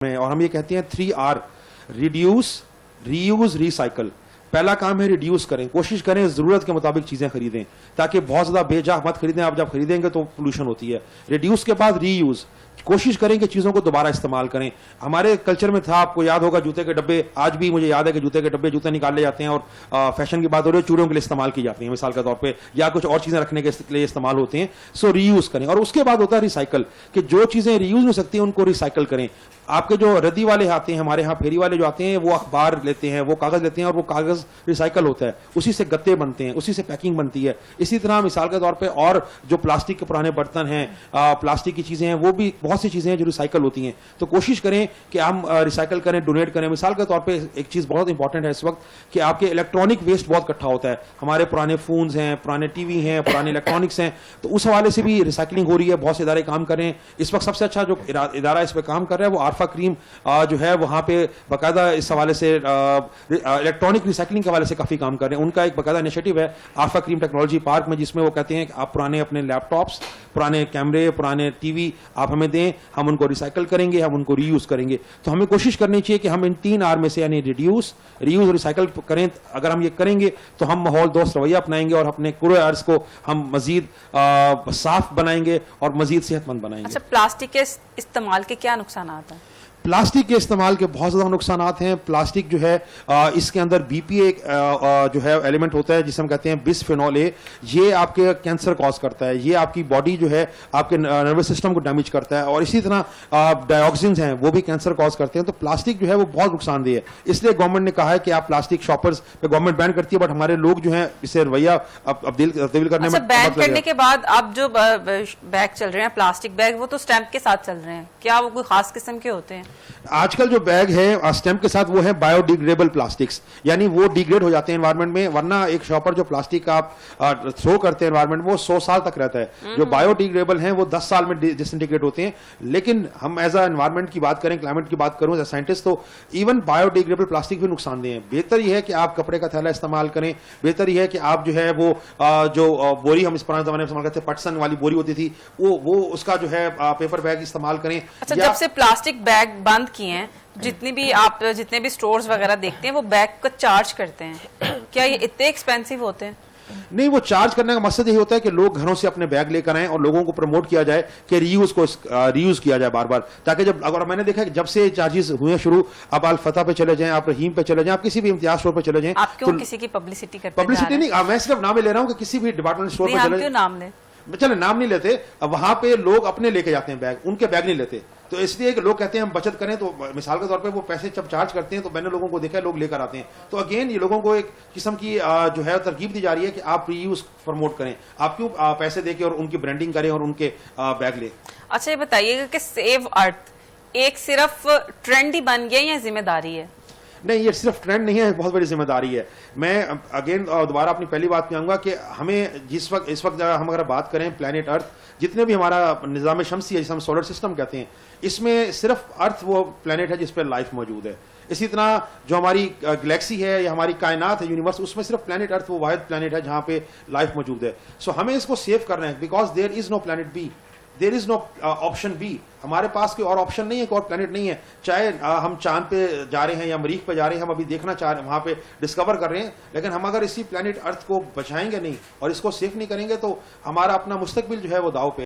اور ہم یہ کہتے ہیں 3R: ریڈیوس، ری یوز، ریسائکل. پہلا کام ہے ریڈیوس کریں، کوشش کریں ضرورت کے مطابق چیزیں خریدیں تاکہ بہت زیادہ بے جا مت خریدیں. آپ جب خریدیں گے تو پولوشن ہوتی ہے. ریڈیوس کے بعد ری یوز، کوشش کریں کہ چیزوں کو دوبارہ استعمال کریں. ہمارے کلچر میں تھا، آپ کو یاد ہوگا، جوتے کے ڈبے. آج بھی مجھے یاد ہے کہ جوتے کے ڈبے جوتے نکالے جاتے ہیں اور فیشن کی بات ہو رہی ہے، چوڑیوں کے لیے استعمال کی جاتی ہیں مثال کے طور پہ، یا کچھ اور چیزیں رکھنے کے لیے استعمال ہوتے ہیں. سو ری یوز کریں. اور اس کے بعد ہوتا ہے ریسائکل، کہ جو چیزیں ری یوز ہو سکتی ہیں ان کو ریسائکل کریں. آپ کے جو ردی والے آتے ہیں، ہمارے ہاں پھیری والے جو آتے ہیں، وہ اخبار لیتے ہیں، وہ کاغذ لیتے ہیں، اور وہ کاغذ ریسائکل ہوتا ہے، اسی سے گتے بنتے ہیں، اسی سے پیکنگ بنتی ہے. اسی طرح مثال کے طور پہ اور جو پلاسٹک کے پرانے برتن ہیں، پلاسٹک کی چیزیں ہیں، وہ بھی بہت سی چیزیں ہیں جو ریسائکل ہوتی ہیں. تو کوشش کریں کہ ہم ریسائکل کریں، ڈونیٹ کریں. مثال کے طور پہ ایک چیز بہت امپورٹنٹ ہے اس وقت کہ آپ کے الیکٹرانک ویسٹ بہت اکٹھا ہوتا ہے. ہمارے پرانے فونز ہیں، پرانے ٹی وی ہیں، پرانے الیکٹرانکس ہیں، تو اس حوالے سے بھی ریسائکلنگ ہو رہی ہے. بہت سے ادارے کام کر رہے ہیں. اس وقت سب سے اچھا جو ادارہ اس پہ کام کر رہا ہے وہ عارفہ کریم جو ہے، وہاں پہ باقاعدہ اس حوالے سے الیکٹرانک ریسائکلنگ کے حوالے سے کافی کام کر رہے ہیں. ان کا ایک باقاعدہ انیشیٹو ہے عارفہ کریم ٹیکنالوجی پارک میں، جس میں وہ کہتے ہیں کہ آپ پرانے اپنے لیپ ٹاپس، پرانے کیمرے، پرانے ٹی وی آپ ہمیں دیں، ہم ان کو ریسائکل کریں گے، ہم ان کو ری یوز کریں گے. تو ہمیں کوشش کرنی چاہیے کہ ہم ان 3R میں سے یعنی ریڈیوس، ری یوز اور ریسائکل کریں. اگر ہم یہ کریں گے تو ہم ماحول دوست رویہ اپنائیں گے اور اپنے کرۂ ارض کو ہم مزید صاف بنائیں گے اور مزید صحت مند بنائیں گے. اچھا، پلاسٹک کے استعمال کے کیا نقصانات ہیں؟ پلاسٹک کے استعمال کے بہت زیادہ نقصانات ہیں. پلاسٹک جو ہے اس کے اندر BPA جو ہے ایلیمنٹ ہوتا ہے جسے ہم کہتے ہیں بس فینول اے. یہ آپ کے کینسر کاز کرتا ہے. یہ آپ کی باڈی جو ہے آپ کے نروس سسٹم کو ڈیمیج کرتا ہے. اور اسی طرح ڈائیآکسنز ہیں، وہ بھی کینسر کاز کرتے ہیں. تو پلاسٹک جو ہے وہ بہت نقصان دہ ہے. اس لیے گورنمنٹ نے کہا ہے کہ آپ پلاسٹک شاپرز پہ گورنمنٹ بین کرتی ہے، بٹ ہمارے لوگ جو ہیں اسے رویہ تبدیل کرنے میں. بین کرنے کے بعد اب جو بیگ چل رہے ہیں پلاسٹک بیگ، وہ تو اسٹیمپ کے ساتھ چل رہے ہیں، کیا وہ کوئی خاص قسم کے ہوتے ہیں؟ آج کل جو بیگ ہے اسٹیمپ کے ساتھ وہ ہے بایو ڈیگریڈیبل پلاسٹکس، یعنی وہ ڈیگریڈ ہو جاتے ہیں انوائرمنٹ میں. ورنہ ایک شاپر جو پلاسٹک کا آپ تھرو کرتے ہیں انوائرمنٹ میں، وہ 100 سال تک رہتا ہے. جو بایو ڈیگریڈیبل ہیں وہ 10 سال میں ڈس انٹیگریٹ ہوتے ہیں. لیکن ہم ایز اے انوائرمنٹ کی بات کریں، کلائمیٹ کی بات کروں ایز اے سائنٹسٹ، تو ایون بایو ڈیگریڈیبل پلاسٹک بھی نقصان دہ ہیں. بہتر یہ ہے کہ آپ کپڑے کا تھیلا استعمال کریں. بہتر یہ ہے کہ آپ جو ہے وہ جو بوری ہم اس پرانے زمانے میں استعمال کرتے ہیں، پٹسن والی بوری ہوتی تھی، وہ اس کا جو ہے پیپر بیگ استعمال کریں. اچھا، جب سے پلاسٹک بیگ بند کیے ہیں، جتنے بھی سٹورز وغیرہ دیکھتے ہیں وہ بیگ کا چارج کرتے ہیں، کیا یہ اتنے ایکسپینسو ہوتے ہیں؟ نہیں، وہ چارج کرنے کا مقصد یہی ہوتا ہے کہ لوگ گھروں سے اپنے بیگ لے کر آئیں اور لوگوں کو پروموٹ کیا جائے کہ ری یوز کیا جائے بار بار. تاکہ جب، اگر میں نے دیکھا کہ جب سے چارجز ہوئے شروع، آپ الفتح پہ چلے جائیں، آپ رحیم پہ چلے جائیں، آپ کسی بھی امتیاز اسٹور پہ چلے جائیں. آپ کیوں کسی کی پبلسٹی کرتے ہیں؟ پبلسٹی نہیں، میں صرف نام لے رہا ہوں کہ کسی بھی ڈپارٹمنٹ اسٹور پہ چلے جائیں. نام لیں، چلے نام نہیں لیتے. وہاں پہ لوگ اپنے لے کے جاتے ہیں بیگ، ان کے بیگ نہیں لیتے. تو اس لیے کہ لوگ کہتے ہیں ہم بچت کریں، تو مثال کے طور پہ وہ پیسے جب چارج کرتے ہیں تو میں نے لوگوں کو دیکھا ہے لوگ لے کر آتے ہیں. تو اگین یہ لوگوں کو ایک قسم کی جو ہے ترغیب دی جا رہی ہے کہ آپ ری یوز پروموٹ کریں. آپ کیوں پیسے دے کے اور ان کی برانڈنگ کریں اور ان کے بیگ لیں. اچھا، یہ بتائیے گا کہ سیو ارتھ ایک صرف ٹرینڈ ہی بن گیا یا ذمہ داری ہے؟ نہیں، یہ صرف ٹرینڈ نہیں ہے، بہت بڑی ذمہ داری ہے. میں اگین دوبارہ اپنی پہلی بات پہ آؤں گا کہ ہمیں اس وقت ہم اگر بات کریں پلانٹ ارتھ، جتنے بھی ہمارا نظام شمسی ہے جسے ہم سولر سسٹم کہتے ہیں، اس میں صرف ارتھ وہ پلانٹ ہے جس پہ لائف موجود ہے. اسی طرح جو ہماری گلیکسی ہے یا ہماری کائنات ہے، یونیورس، اس میں صرف پلانٹ ارتھ وہ واحد پلانٹ ہے جہاں پہ لائف موجود ہے. سو ہمیں اس کو سیو کرنا ہے، because there is no plant B, there is no option B. ہمارے پاس کوئی اور آپشن نہیں ہے، کوئی اور پلانٹ نہیں ہے. چاہے ہم چاند پہ جا رہے ہیں یا مریخ پہ جا رہے ہیں، ہم ابھی دیکھنا چاہ رہے ہیں، وہاں پہ ڈسکور کر رہے ہیں، لیکن ہم اگر اسی پلانٹ ارتھ کو بچائیں گے نہیں اور اس کو سیف نہیں کریں گے تو ہمارا اپنا مستقبل جو ہے وہ داؤ پہ